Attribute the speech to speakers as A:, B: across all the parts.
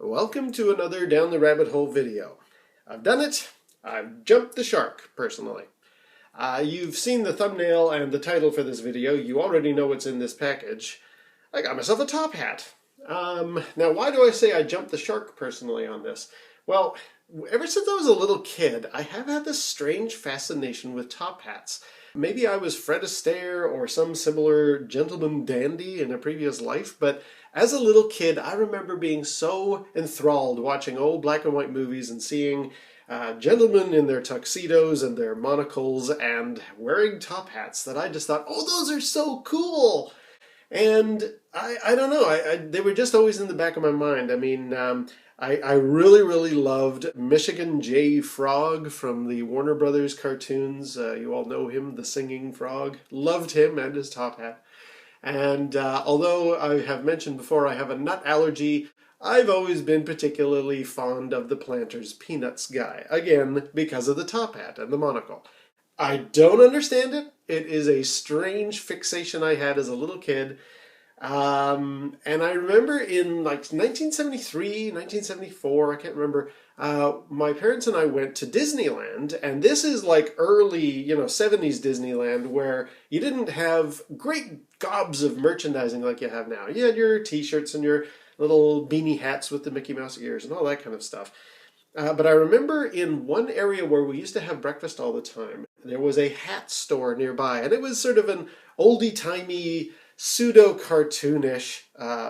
A: Welcome to another Down the Rabbit Hole video. I've done it. I've jumped the shark, personally. You've seen the thumbnail and the title for this video. You already know what's in this package. I got myself a top hat. Now, why do I say I jumped the shark personally on this? Well, ever since I was a little kid, I have had this strange fascination with top hats. Maybe I was Fred Astaire or some similar gentleman dandy in a previous life, but as a little kid, I remember being so enthralled watching old black and white movies and seeing gentlemen in their tuxedos and their monocles and wearing top hats that I just thought, oh, those are so cool! And I don't know, they were just always in the back of my mind. I mean, I really loved Michigan J. Frog from the Warner Brothers cartoons. You all know him, the singing frog. Loved him and his top hat. And although I have mentioned before I have a nut allergy, I've always been particularly fond of the Planters Peanuts guy. Again, because of the top hat and the monocle. I don't understand it. It is a strange fixation I had as a little kid. And I remember in like 1973, 1974, I can't remember, my parents and I went to Disneyland, and this is like early, 70s Disneyland, where you didn't have great gobs of merchandising like you have now. You had your t-shirts and your little beanie hats with the Mickey Mouse ears and all that kind of stuff. But I remember in one area where we used to have breakfast all the time, there was a hat store nearby, and it was sort of an oldie-timey, pseudo-cartoonish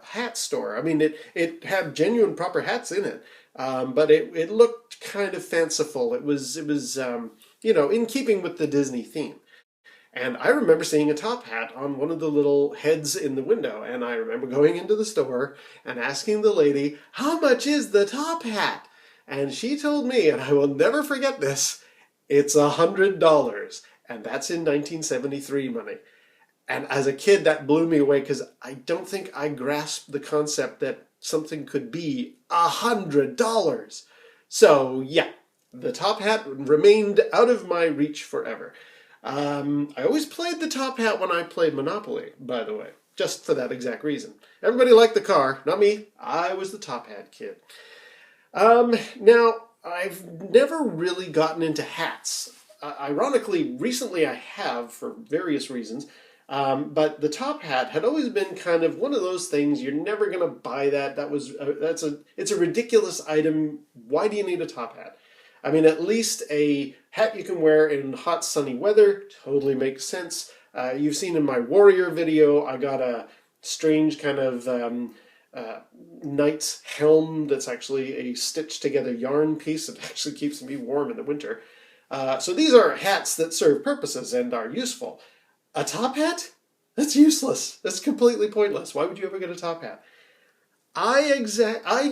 A: hat store. I mean, it had genuine proper hats in it, but it looked kind of fanciful. It was in keeping with the Disney theme. And I remember seeing a top hat on one of the little heads in the window, and I remember going into the store and asking the lady, "How much is the top hat?" And she told me, and I will never forget this, it's $100, and that's in 1973 money. And as a kid, that blew me away because I don't think I grasped the concept that something could be $100. So yeah, the top hat remained out of my reach forever. I always played the top hat when I played Monopoly, by the way, just for that exact reason. Everybody liked the car, not me. I was the top hat kid. Now, I've never really gotten into hats. Ironically, recently I have, for various reasons. But the top hat had always been kind of one of those things, you're never going to buy that. It's a ridiculous item. Why do you need a top hat? I mean, at least a hat you can wear in hot, sunny weather totally makes sense. You've seen in my Warrior video, I got a strange kind of knight's helm that's actually a stitched together yarn piece that actually keeps me warm in the winter. So these are hats that serve purposes and are useful. A top hat? That's useless. That's completely pointless. Why would you ever get a top hat? I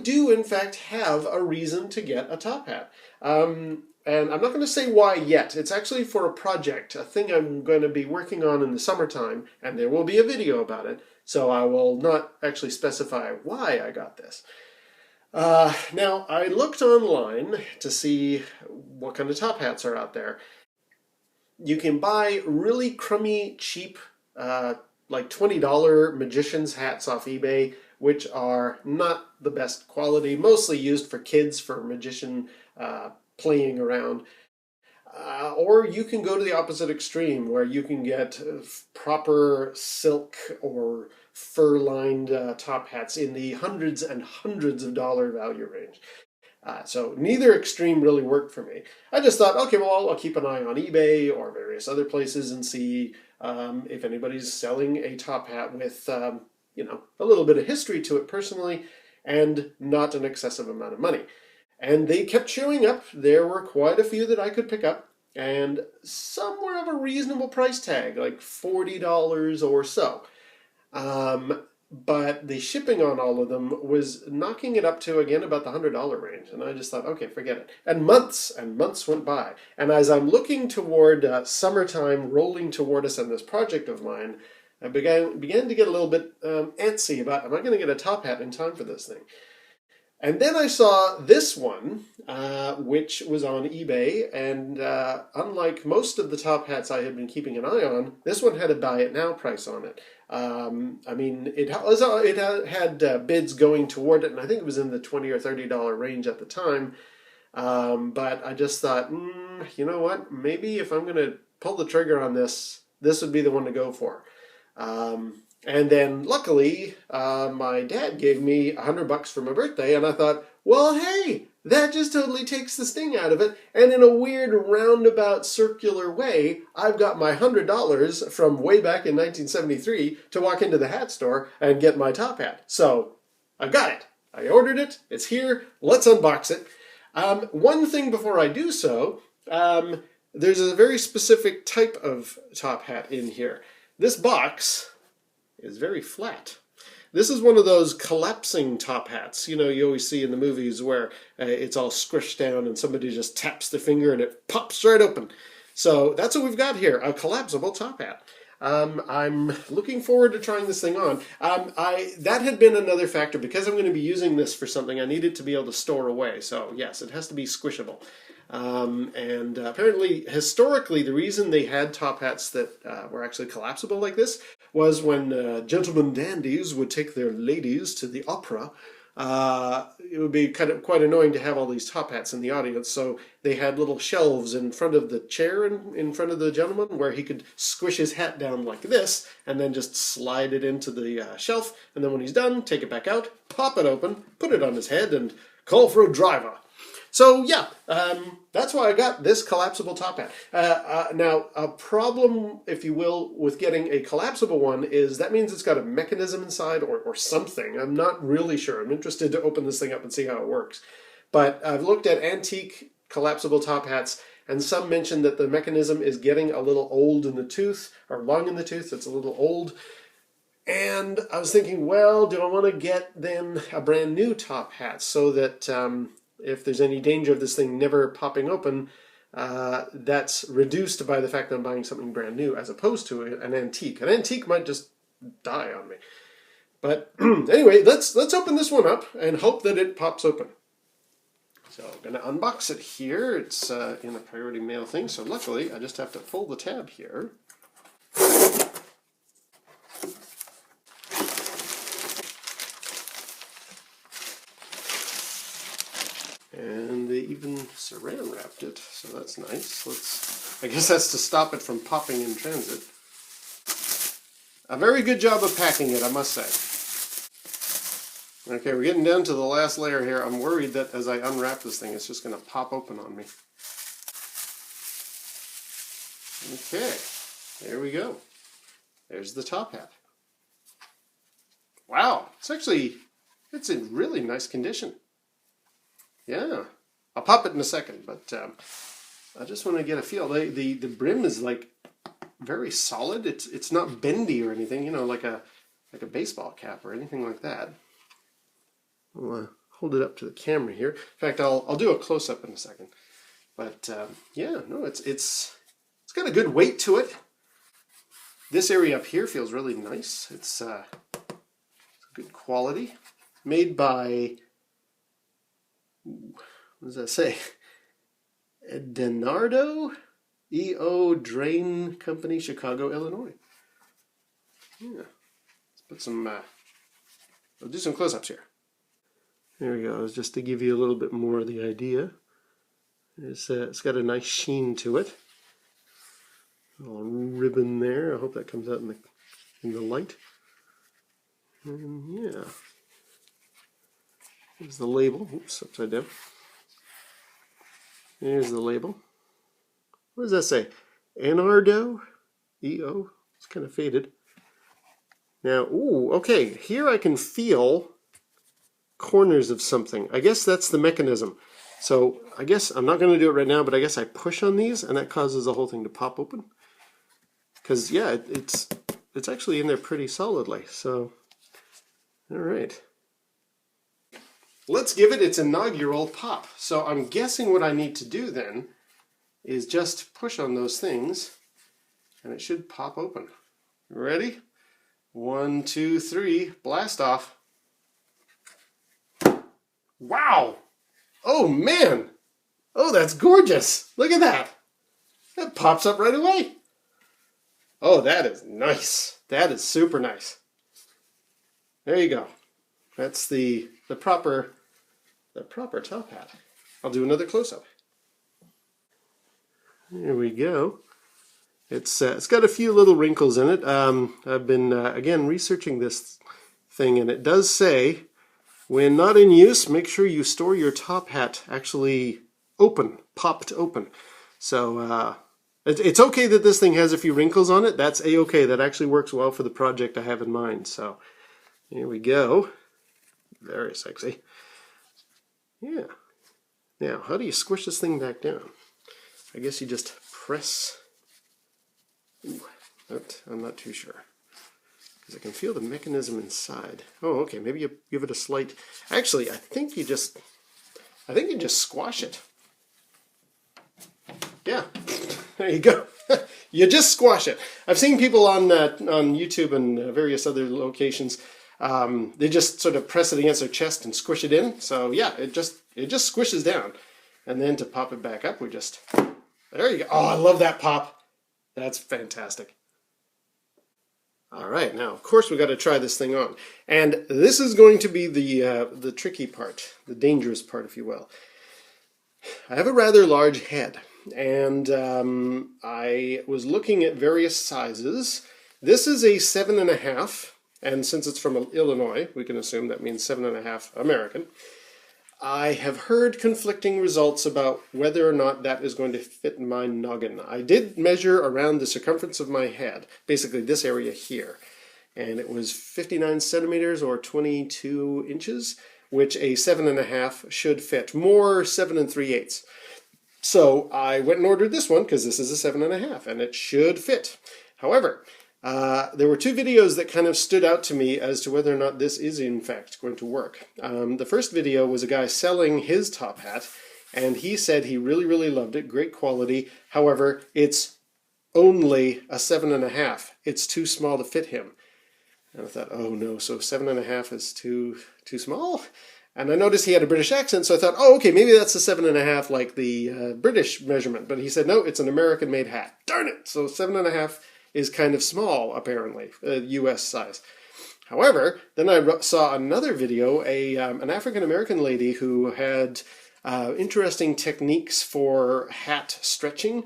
A: do, in fact, have a reason to get a top hat. And I'm not going to say why yet. It's actually for a project, a thing I'm going to be working on in the summertime, and there will be a video about it, so I will not actually specify why I got this. Now, I looked online to see what kind of top hats are out there. You can buy really crummy, cheap, like $20 magician's hats off eBay, which are not the best quality, mostly used for kids, for magician playing around. Or you can go to the opposite extreme, where you can get proper silk or fur-lined top hats in the hundreds and hundreds of dollar value range. So neither extreme really worked for me. I just thought, okay, well, I'll keep an eye on eBay or various other places and see if anybody's selling a top hat with, a little bit of history to it personally and not an excessive amount of money. And they kept showing up. There were quite a few that I could pick up, and some were of a reasonable price tag, like $40 or so. But the shipping on all of them was knocking it up to, again, about the $100 range. And I just thought, okay, forget it. And months went by. And as I'm looking toward summertime rolling toward us on this project of mine, I began to get a little bit antsy about, am I going to get a top hat in time for this thing? And then I saw this one, which was on eBay, and unlike most of the top hats I had been keeping an eye on, this one had a buy it now price on it. I mean, it had bids going toward it, and I think it was in the $20 or $30 range at the time. But I just thought, you know what? Maybe if I'm going to pull the trigger on this, this would be the one to go for. And then luckily, my dad gave me $100 for my birthday, and I thought, well, hey, that just totally takes the sting out of it. And in a weird roundabout circular way, I've got my $100 from way back in 1973 to walk into the hat store and get my top hat. So I've got it. I ordered it. It's here. Let's unbox it. One thing before I do so, there's a very specific type of top hat in here. This box is very flat. This is one of those collapsing top hats, you know, you always see in the movies where it's all squished down and somebody just taps their finger and it pops right open. So that's what we've got here, a collapsible top hat. I'm looking forward to trying this thing on. That had been another factor. Because I'm going to be using this for something, I need it to be able to store away. So yes, it has to be squishable. And apparently, historically, the reason they had top hats that were actually collapsible like this was when gentlemen dandies would take their ladies to the opera. It would be quite annoying to have all these top hats in the audience, so they had little shelves in front of the chair in front of the gentleman where he could squish his hat down like this and then just slide it into the shelf, and then when he's done, take it back out, pop it open, put it on his head, and call for a driver. So yeah, that's why I got this collapsible top hat. Now, a problem, if you will, with getting a collapsible one is that means it's got a mechanism inside or something. I'm not really sure. I'm interested to open this thing up and see how it works. But I've looked at antique collapsible top hats, and some mention that the mechanism is getting a little old in the tooth, or long in the tooth. It's a little old. And I was thinking, well, do I want to get then a brand new top hat so that if there's any danger of this thing never popping open, that's reduced by the fact that I'm buying something brand new as opposed to an antique. An antique might just die on me. But anyway, let's open this one up and hope that it pops open. So I'm going to unbox it here. It's in a priority mail thing, so luckily I just have to pull the tab here. And they even saran wrapped it, so that's nice. I guess that's to stop it from popping in transit. A very good job of packing it, I must say. Okay, we're getting down to the last layer here. I'm worried that as I unwrap this thing, it's just going to pop open on me. Okay, there we go. There's the top hat. Wow, it's in really nice condition. Yeah, I'll pop it in a second, but I just want to get a feel. The brim is like very solid. It's not bendy or anything, you know, like a baseball cap or anything like that. I'll hold it up to the camera here. In fact, I'll do a close up in a second. But yeah, no, it's got a good weight to it. This area up here feels really nice. It's good quality. Made by, what does that say? Denardo E.O. Drain Company, Chicago, Illinois. Yeah. Let's put some, I'll do some close-ups here. There we go, just to give you a little bit more of the idea. It's got a nice sheen to it. A little ribbon there. I hope that comes out in the light. And yeah. Here's the label. Oops, upside down. Here's the label. What does that say? Anardo? E-O? It's kind of faded. Now, ooh, okay. Here I can feel corners of something. I guess that's the mechanism. So I guess I'm not going to do it right now, but I guess I push on these and that causes the whole thing to pop open. Because yeah, it's actually in there pretty solidly. So, all right. Let's give it its inaugural pop. So I'm guessing what I need to do then is just push on those things and it should pop open. Ready? 1, 2, 3, blast off. Wow! Oh, man! Oh, that's gorgeous! Look at that! That pops up right away. Oh, that is nice. That is super nice. There you go. That's the proper top hat. I'll do another close-up. There we go. It's got a few little wrinkles in it. I've been again researching this thing, and it does say when not in use, make sure you store your top hat actually open, popped open. So it's okay that this thing has a few wrinkles on it. That's a-okay. That actually works well for the project I have in mind. So here we go. Very sexy. Yeah. Now, how do you squish this thing back down? I guess you just press. Ooh, I'm not too sure. Because I can feel the mechanism inside. Oh, okay. Maybe you give it a slight. Actually, I think you just squash it. Yeah. There you go. You just squash it. I've seen people on YouTube and various other locations. They just sort of press it against their chest and squish it in. So yeah, it just squishes down. And then to pop it back up, we just, there you go. Oh, I love that pop. That's fantastic. All right, now of course we got to try this thing on, and this is going to be the tricky part, the dangerous part, if you will. I have a rather large head, and I was looking at various sizes. This is a 7.5, and since it's from Illinois, we can assume that means 7.5 American. I have heard conflicting results about whether or not that is going to fit my noggin. I did measure around the circumference of my head, basically this area here, and it was 59 centimeters or 22 inches, which a 7.5 should fit, more 7 3/8. So I went and ordered this one because this is a 7.5 and it should fit. However, there were two videos that kind of stood out to me as to whether or not this is in fact going to work. The first video was a guy selling his top hat, and he said he really, really loved it, great quality. However, it's only a 7.5. It's too small to fit him. And I thought, oh no, so 7.5 is too small? And I noticed he had a British accent, so I thought, oh, okay, maybe that's a 7.5 like the British measurement. But he said, no, it's an American-made hat. Darn it! So 7.5 is kind of small, apparently, U.S. size. However, then I saw another video, an African-American lady who had interesting techniques for hat stretching.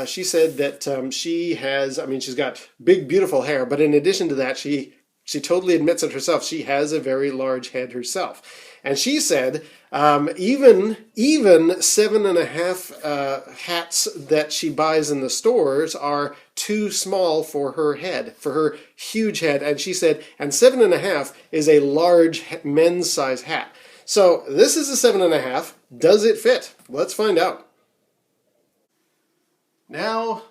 A: She said that she has, I mean, she's got big, beautiful hair, but in addition to that, she totally admits it herself. She has a very large head herself. And she said even 7.5 hats that she buys in the stores are too small for her head, for her huge head. And she said, and 7.5 is a large men's size hat. So this is a 7.5. Does it fit? Let's find out. Now,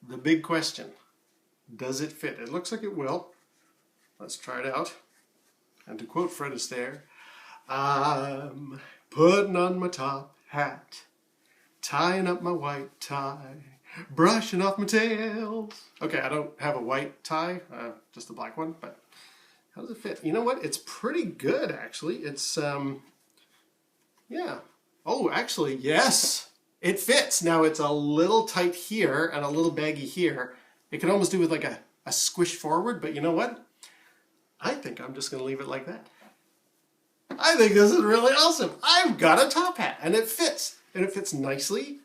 A: the big question. Does it fit? It looks like it will. Let's try it out. And to quote Fred Astaire, I'm putting on my top hat, tying up my white tie, brushing off my tails. Okay, I don't have a white tie, just a black one, but how does it fit? You know what? It's pretty good, actually. It's, yeah. Oh, actually, yes, it fits. Now, it's a little tight here and a little baggy here. It could almost do with like a squish forward, but you know what? I think I'm just going to leave it like that. I think this is really awesome. I've got a top hat, and it fits. And it fits nicely.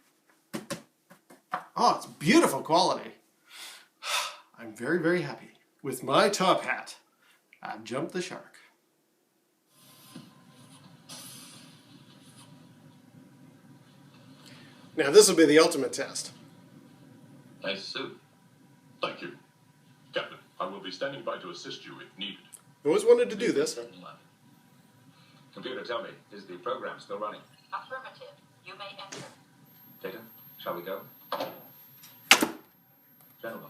A: Oh, it's beautiful quality. I'm very, very happy with my top hat. I've jumped the shark. Now, this will be the ultimate test.
B: Nice suit. Thank you. Captain, I will be standing by to assist you if needed.
A: I've always wanted to do this.
B: Computer, tell me, is the program still running?
C: Affirmative. You may enter.
B: Data, shall we go? Gentlemen.